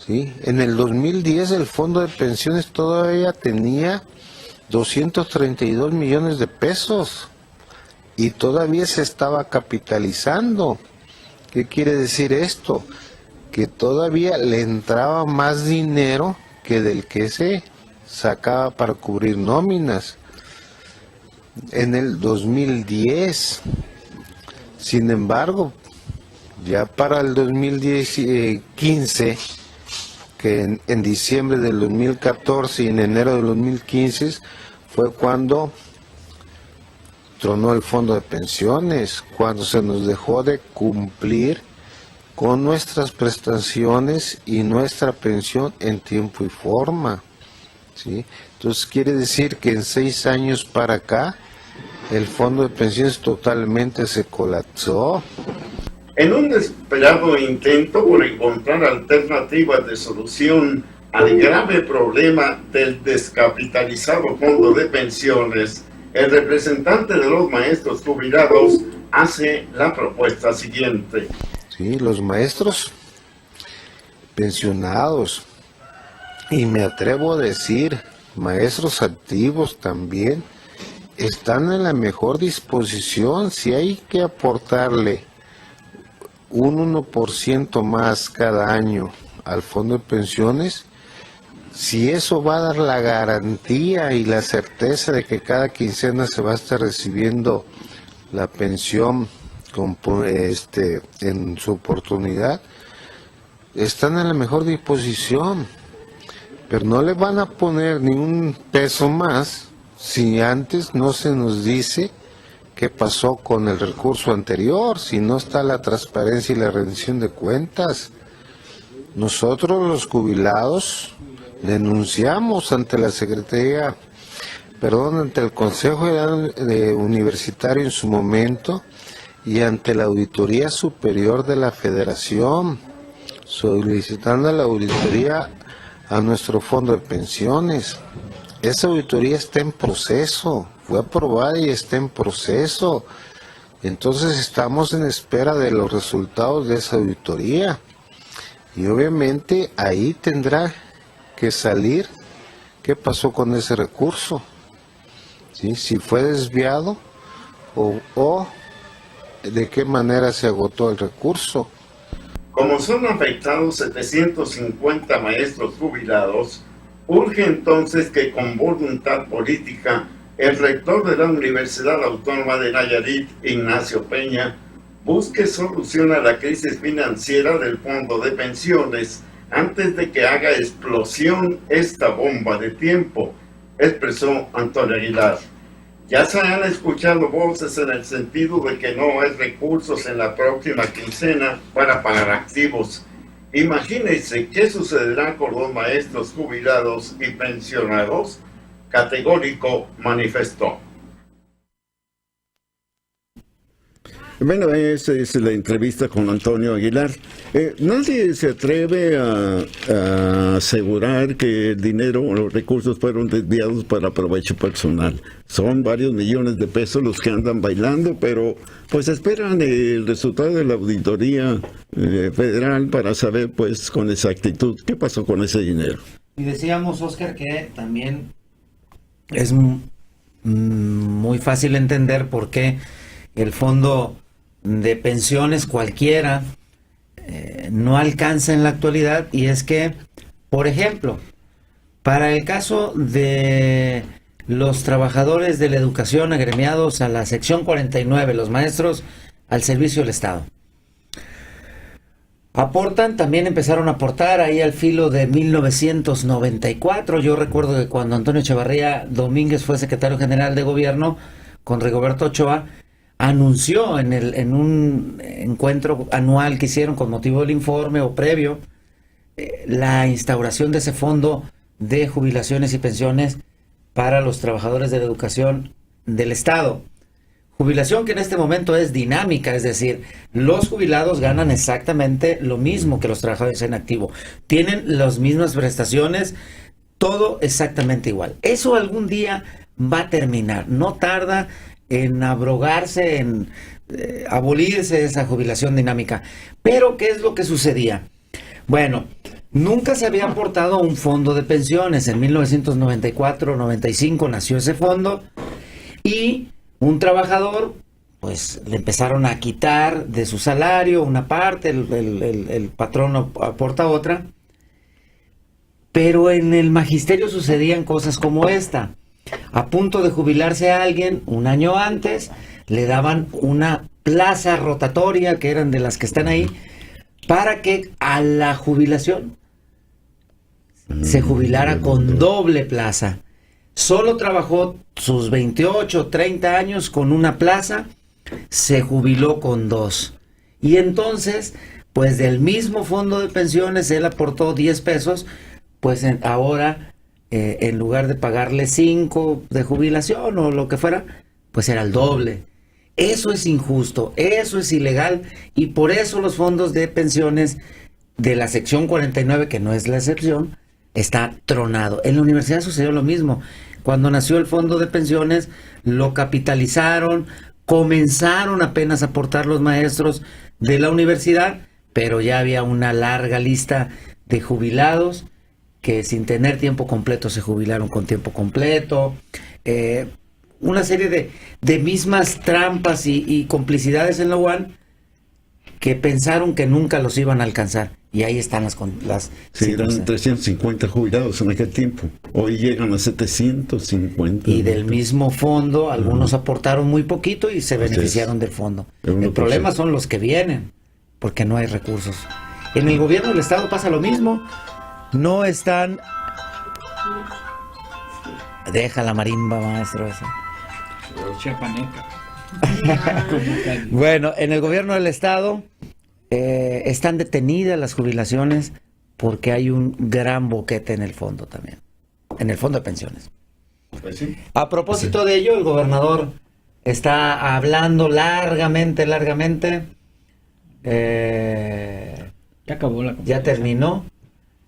¿sí? En el 2010 el fondo de pensiones todavía tenía 232 millones de pesos y todavía se estaba capitalizando. ¿Qué quiere decir esto? Que todavía le entraba más dinero que del que se sacaba para cubrir nóminas en el 2010. Sin embargo, ya para el 2015, que en diciembre del 2014 y en enero del 2015 fue cuando tronó el fondo de pensiones, cuando se nos dejó de cumplir con nuestras prestaciones y nuestra pensión en tiempo y forma, ¿sí? Entonces quiere decir que en 6 años para acá el fondo de pensiones totalmente se colapsó. En un desesperado intento por encontrar alternativas de solución al grave problema del descapitalizado fondo de pensiones, el representante de los maestros jubilados hace la propuesta siguiente. Sí, los maestros pensionados, y me atrevo a decir, maestros activos también, están en la mejor disposición. Si hay que aportarle un 1% más cada año al fondo de pensiones, si eso va a dar la garantía y la certeza de que cada quincena se va a estar recibiendo la pensión en su oportunidad, están en la mejor disposición, pero no le van a poner ni un peso más si antes no se nos dice qué pasó con el recurso anterior, si no está la transparencia y la rendición de cuentas. Nosotros los jubilados denunciamos ante la Secretaría, ante el Consejo Universitario en su momento y ante la Auditoría Superior de la Federación, solicitando la auditoría a nuestro fondo de pensiones. Esa auditoría está en proceso, fue aprobada y está en proceso. Entonces estamos en espera de los resultados de esa auditoría. Y obviamente ahí tendrá que salir qué pasó con ese recurso, ¿sí? Si fue desviado o de qué manera se agotó el recurso. Como son afectados 750 maestros jubilados, urge entonces que con voluntad política el rector de la Universidad Autónoma de Nayarit, Ignacio Peña, busque solución a la crisis financiera del fondo de pensiones antes de que haga explosión esta bomba de tiempo, expresó Antonio Aguilar. Ya se han escuchado voces en el sentido de que no hay recursos en la próxima quincena para pagar activos. Imagínense qué sucederá con los maestros jubilados y pensionados, categórico manifestó. Bueno, esa es la entrevista con Antonio Aguilar. Nadie se atreve a asegurar que el dinero o los recursos fueron desviados para provecho personal. Son varios millones de pesos los que andan bailando, pero pues esperan el resultado de la auditoría federal para saber pues con exactitud qué pasó con ese dinero. Y decíamos, Oscar, que también es muy fácil entender por qué el fondo de pensiones cualquiera no alcanza en la actualidad, y es que, por ejemplo, para el caso de los trabajadores de la educación agremiados a la sección 49, los maestros al servicio del Estado, también empezaron a aportar ahí al filo de 1994. Yo recuerdo que cuando Antonio Echevarría Domínguez fue secretario general de gobierno con Rigoberto Ochoa, anunció en un encuentro anual que hicieron con motivo del informe o previo la instauración de ese fondo de jubilaciones y pensiones para los trabajadores de la educación del Estado. Jubilación que en este momento es dinámica, es decir, los jubilados ganan exactamente lo mismo que los trabajadores en activo. Tienen las mismas prestaciones, todo exactamente igual. Eso algún día va a terminar, no tarda en abrogarse, en abolirse esa jubilación dinámica. Pero, ¿qué es lo que sucedía? Bueno, nunca se había aportado un fondo de pensiones. En 1994-95 nació ese fondo y un trabajador, pues le empezaron a quitar de su salario una parte, el patrón aporta otra. Pero en el magisterio sucedían cosas como esta. A punto de jubilarse a alguien, un año antes, le daban una plaza rotatoria, que eran de las que están ahí, para que a la jubilación se jubilara con doble plaza. Solo trabajó sus 28 o 30 años con una plaza, se jubiló con 2. Y entonces, pues del mismo fondo de pensiones, él aportó 10 pesos, pues ahora, en lugar de pagarle 5 de jubilación o lo que fuera, pues era el doble. Eso es injusto, eso es ilegal, y por eso los fondos de pensiones de la sección 49, que no es la excepción, está tronado. En la universidad sucedió lo mismo. Cuando nació el fondo de pensiones, lo capitalizaron, comenzaron apenas a aportar los maestros de la universidad, pero ya había una larga lista de jubilados que sin tener tiempo completo se jubilaron con tiempo completo. Una serie de mismas trampas y complicidades en la UAN que pensaron que nunca los iban a alcanzar. Y ahí están las sí, eran 350 jubilados en aquel tiempo. Hoy llegan a 750. Y del mismo fondo, algunos aportaron muy poquito y se beneficiaron del fondo. El problema son los que vienen, porque no hay recursos. En el gobierno del Estado pasa lo mismo. No están... Deja la marimba, maestro. Esa. Bueno, en el gobierno del Estado están detenidas las jubilaciones porque hay un gran boquete en el fondo también, en el fondo de pensiones. Pues sí. A propósito de ello, el gobernador está hablando largamente. Ya acabó la conferencia. Ya terminó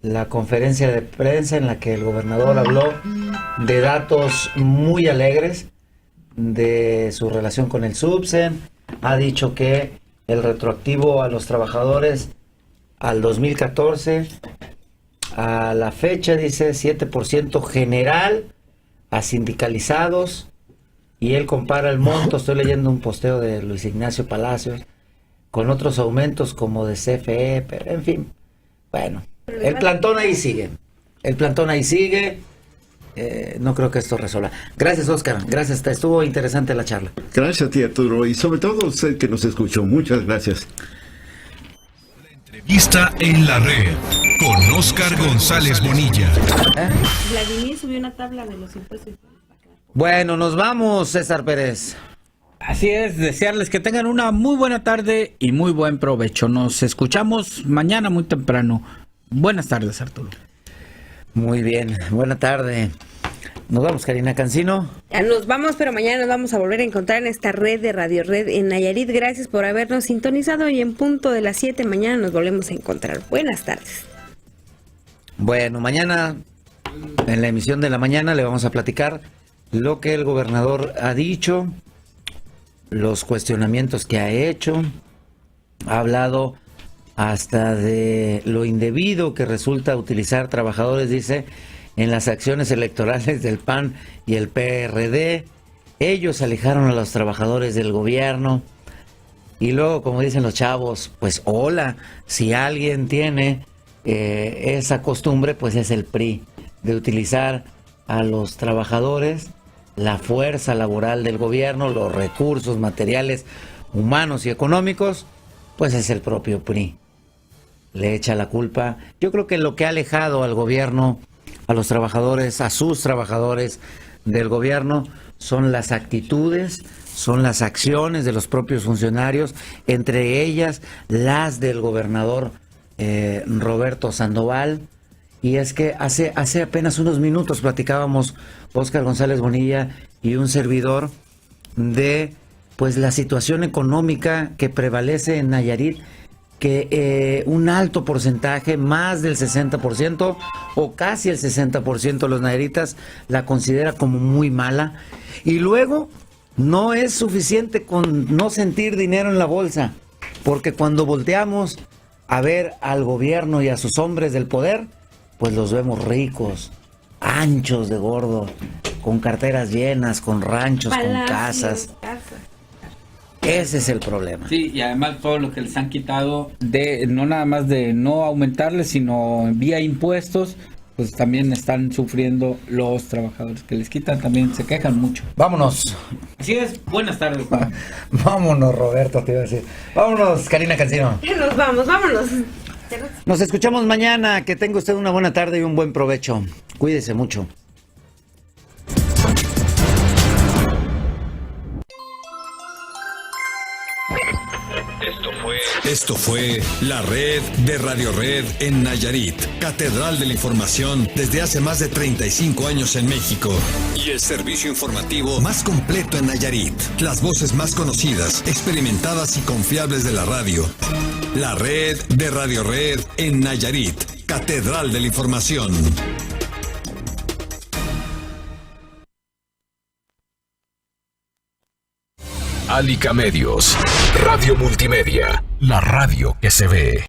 la conferencia de prensa en la que el gobernador habló de datos muy alegres de su relación con el Subsen. Ha dicho que el retroactivo a los trabajadores al 2014, a la fecha, dice 7% general a sindicalizados, y él compara el monto, estoy leyendo un posteo de Luis Ignacio Palacios, con otros aumentos como de CFE, pero en fin, bueno, el plantón ahí sigue. No creo que esto resuelva. Gracias, Oscar. Gracias. Estuvo interesante la charla. Gracias a ti, Arturo. Y sobre todo usted que nos escuchó. Muchas gracias. La entrevista en la red con Oscar González Bonilla. Vladimir subió una tabla de los impuestos. Bueno, nos vamos, César Pérez. Así es, desearles que tengan una muy buena tarde y muy buen provecho. Nos escuchamos mañana muy temprano. Buenas tardes, Arturo. Muy bien, buena tarde. Nos vamos, Karina Cancino. Ya nos vamos, pero mañana nos vamos a volver a encontrar en esta red de Radio Red en Nayarit. Gracias por habernos sintonizado y en punto de las 7 mañana nos volvemos a encontrar. Buenas tardes. Bueno, mañana, en la emisión de la mañana, le vamos a platicar lo que el gobernador ha dicho, los cuestionamientos que ha hecho, ha hablado hasta de lo indebido que resulta utilizar trabajadores, dice, en las acciones electorales del PAN y el PRD. Ellos alejaron a los trabajadores del gobierno. Y luego, como dicen los chavos, pues hola, si alguien tiene esa costumbre, pues es el PRI, de utilizar a los trabajadores, la fuerza laboral del gobierno, los recursos materiales, humanos y económicos, pues es el propio PRI. Le echa la culpa. Yo creo que lo que ha alejado al gobierno, a los trabajadores, a sus trabajadores del gobierno, son las actitudes, son las acciones de los propios funcionarios, entre ellas las del gobernador Roberto Sandoval. Y es que hace apenas unos minutos platicábamos Oscar González Bonilla y un servidor de pues la situación económica que prevalece en Nayarit, que un alto porcentaje, más del 60% o casi el 60% de los nayaritas la considera como muy mala. Y luego no es suficiente con no sentir dinero en la bolsa, porque cuando volteamos a ver al gobierno y a sus hombres del poder, pues los vemos ricos, anchos de gordo, con carteras llenas, con ranchos, con casas. Ese es el problema. Sí, y además todo lo que les han quitado, de no nada más de no aumentarles, sino vía impuestos, pues también están sufriendo los trabajadores que les quitan, también se quejan mucho. Vámonos. Así es, buenas tardes. Vámonos, Roberto, te iba a decir. Vámonos, Karina Cancino. Nos vamos, vámonos. Nos escuchamos mañana. Que tenga usted una buena tarde y un buen provecho. Cuídese mucho. Esto fue la red de Radio Red en Nayarit, catedral de la información desde hace más de 35 años en México. Y el servicio informativo más completo en Nayarit. Las voces más conocidas, experimentadas y confiables de la radio. La red de Radio Red en Nayarit, catedral de la información. Alica Medios, Radio Multimedia, la radio que se ve.